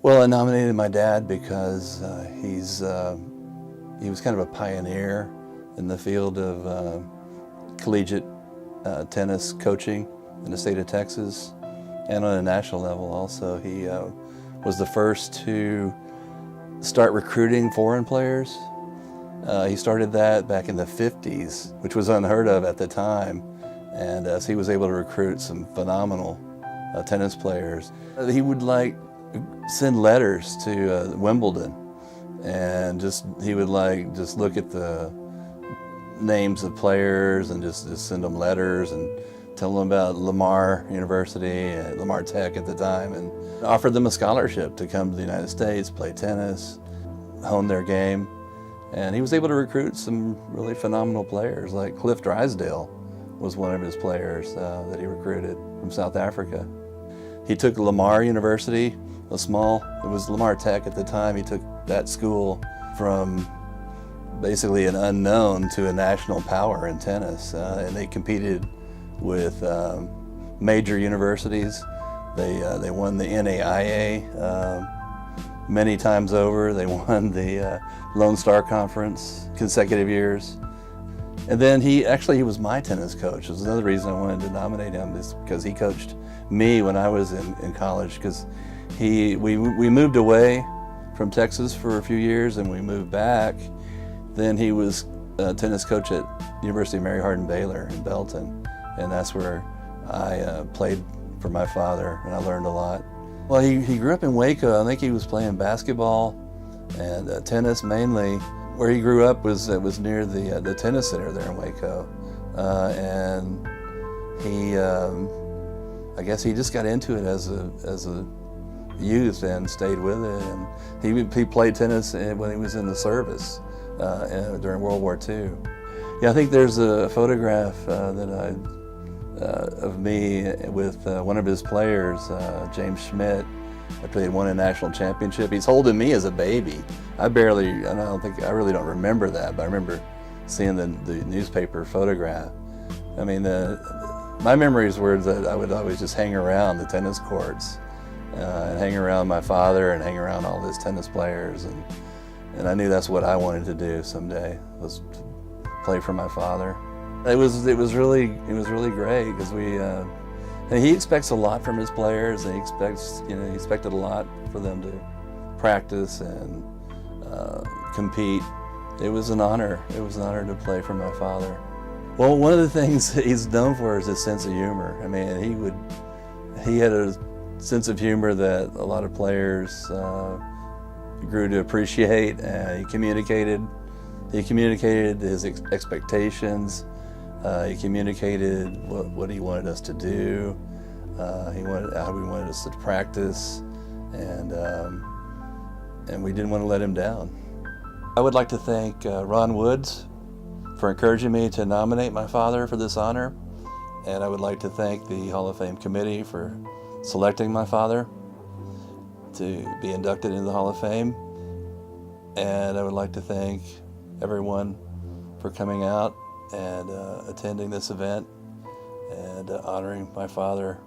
Well, I nominated my dad because he was kind of a pioneer in the field of collegiate tennis coaching in the state of Texas, and on a national level also. He was the first to start recruiting foreign players. He started that back in the 50s, which was unheard of at the time, and so he was able to recruit some phenomenal tennis players. He would send letters to Wimbledon, and he would just look at the names of players and just send them letters and tell them about Lamar University, Lamar Tech at the time, and offered them a scholarship to come to the United States, play tennis, hone their game. And he was able to recruit some really phenomenal players, like Cliff Drysdale was one of his players that he recruited from South Africa. He took Lamar University, it was Lamar Tech at the time. He took that school from basically an unknown to a national power in tennis, and they competed with major universities. They won the NAIA many times over. They won the Lone Star Conference consecutive years. And then he was my tennis coach. It was another reason I wanted to nominate him, is because he coached me when I was in college, because we moved away from Texas for a few years and we moved back. Then he was a tennis coach at University of Mary Hardin-Baylor in Belton, and that's where I played for my father, and I learned a lot. Well, he grew up in Waco. I think he was playing basketball and tennis mainly. Where he grew up was near the tennis center there in Waco, and I guess he just got into it as a youth and stayed with it. And he played tennis when he was in the service during World War II. Yeah, I think there's a photograph of me with one of his players, James Schmidt. After they won a national championship, he's holding me as a baby. I really don't remember that, but I remember seeing the newspaper photograph. I mean, my memories were that I would always just hang around the tennis courts and hang around my father and hang around all his tennis players, and I knew that's what I wanted to do someday, was to play for my father. It was really great, because he expects a lot from his players, and he expected a lot for them to practice and compete. It was an honor. It was an honor to play for my father. Well, one of the things he's known for is his sense of humor. I mean, he had a sense of humor that a lot of players grew to appreciate. He communicated his expectations. He communicated what he wanted us to do. How he wanted us to practice, and we didn't want to let him down. I would like to thank Ron Woods for encouraging me to nominate my father for this honor, and I would like to thank the Hall of Fame committee for selecting my father to be inducted into the Hall of Fame, and I would like to thank everyone for coming out and attending this event and honoring my father